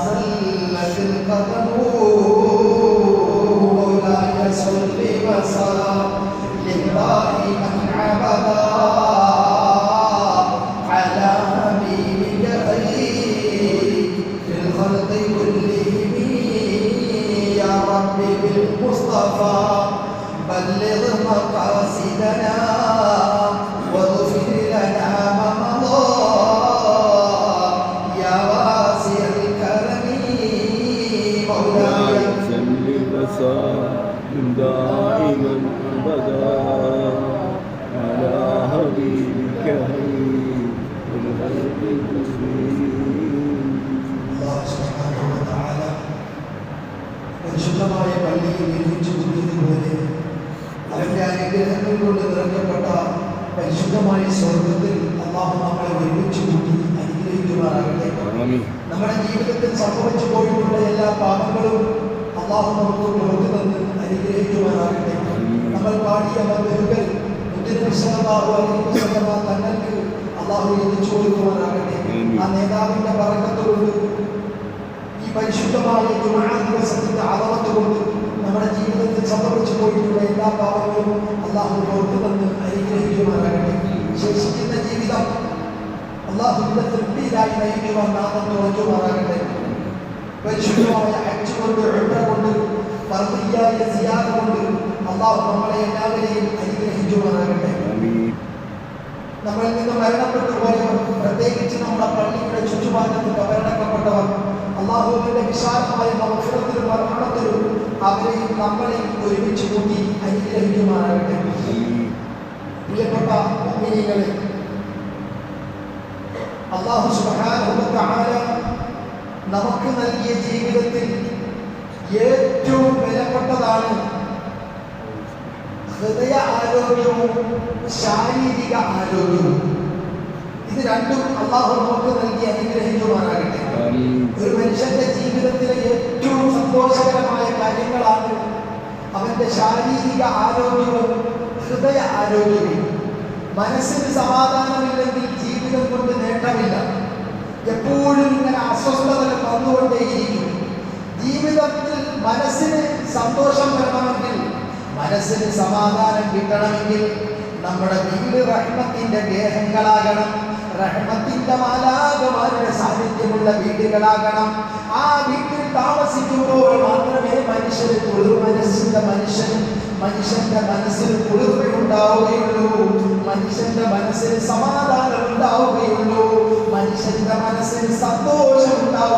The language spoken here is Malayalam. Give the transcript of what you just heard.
زلت القدم مولاي صل وسلم دائما أبدا على حبيبك خير الخلق كلهم يا رب بالمصطفى بلغ مقاصدنا واغفر لنا ما مضى يا واسع الكرم مولاي صل وسلم دائما ابدا على حبيبك خير الخلق كلهم. അല്ലാഹു സുബ്ഹാനഹു വ തആല പരിശുദ്ധമായ പള്ളിയിൽ ഒരുമിച്ച് കൂടിയതുപോലെ അവന്റെ അനുഗ്രഹങ്ങൾ കൊണ്ട് നിറഞ്ഞപ്പെട്ട പരിശുദ്ധമായ സ്വർഗത്തിൽ അല്ലാഹു നമ്മളെ ഒരുമിച്ച് കൂട്ടി അനുഗ്രഹിക്കുമാറാകട്ടെ. നമ്മുടെ ജീവിതത്തിൽ സംഭവിച്ചു പോയിട്ടുള്ള എല്ലാ പാപങ്ങളും അല്ലാഹു നമുക്ക് പുറത്തു തന്ന് അനുഗ്രഹിക്കുമാറാകട്ടെ. നമ്മൾ പാടിയ മദ്ഹുകൾ തങ്ങൾക്ക് അല്ലാഹു എത്തിച്ചു കൊടുക്കുമാറാകട്ടെ. ആ നേതാവിന്റെ ബറക്കത്ത് കൊണ്ട് ഈ പരിശുദ്ധമായ ജുമുഅ ദിവസത്തിന്റെ അളവത്ത് കൊണ്ട് നമ്മുടെ ജീവിതത്തിൽ സംഭവിച്ചു പോയിട്ടുള്ള എല്ലാ പാപങ്ങളും അല്ലാഹു പുറത്തു തന്ന് അനുഗ്രഹിക്കുമാറാകട്ടെ. ശേഷിക്കുന്ന ജീവിതം അല്ലാഹുവിന്റെ തൃപ്തിയിലായി നയിക്കുവാൻ നാം തുറക്കുമാറാകട്ടെ. പരിശുദ്ധമായ ഹജ്ജ് കൊണ്ട് ഉംറ കൊണ്ട് ഫർദിയായ സിയാറ കൊണ്ട് അല്ലാഹു നമ്മളെ എല്ലാവരെയും അനുഗ്രഹിക്കുമാറാകട്ടെ. നമ്മളിൽ നിന്ന് മരണപ്പെട്ടു പോയവർ, പ്രത്യേകിച്ച് നമ്മുടെ പള്ളിയുടെ ചുറ്റുപാടത്ത് കബറടക്കപ്പെട്ടവർ, അല്ലാഹുവിന്റെ വിശാലമായ മഗ്ഫിറത്തിലും റഹ്മത്തിലും അവരെയും നമ്മളെയും ഒരുമിച്ച് കൂട്ടി അനുഗ്രഹിക്കുമാറാകട്ടെ. പ്രിയപ്പെട്ട മുഅ്മിനീങ്ങളെ, അല്ലാഹു സുബ്ഹാനഹു വ തആല നമുക്ക് നൽകിയ ജീവിതത്തിൽ ഏറ്റവും വിലപ്പെട്ടതാണ് ഹൃദയ ആരോഗ്യവും ശാരീരിക ആരോഗ്യവും. ഇത് രണ്ടും അല്ലാഹു നമുക്ക് നൽകി അനുഗ്രഹിക്കുമാറാകട്ടെ. ഒരു മനുഷ്യന്റെ ജീവിതത്തിലെ ഏറ്റവും സന്തോഷകരമായ കാര്യങ്ങളാണ് അവന്റെ ശാരീരിക ആരോഗ്യവും ഹൃദയ ആരോഗ്യവും. മനസ്സിന് സമാധാനമില്ലെങ്കിൽ ജീവിതം കൊണ്ട് നേട്ടമില്ല. എപ്പോഴും ഇങ്ങനെ അസ്വസ്ഥതകൾ വന്നുകൊണ്ടേയിരിക്കും. ജീവിതത്തിൽ മനസ്സിന് സന്തോഷം വരണമെങ്കിൽ, മനസ്സിന് സമാധാനം കിട്ടണമെങ്കിൽ നമ്മുടെ വീട് റഹ്മത്തിന്റെ ഗേഹങ്ങളാകണം, റഹ്മത്തിന്റെ മാലാഖമാരുടെ സാന്നിധ്യമുള്ള വീടുകളാകണം. ആ വീട്ടിൽ താമസിക്കുമ്പോൾ മാത്രമേ മനുഷ്യന് മനുഷ്യന്റെ മനസ്സിന് കുളിർമയുണ്ടാവുകയുള്ളൂ, മനുഷ്യന്റെ മനസ്സിന് സമാധാനം ഉണ്ടാവുകയുള്ളൂ, മനുഷ്യന്റെ മനസ്സിന് സന്തോഷം ഉണ്ടാവുക.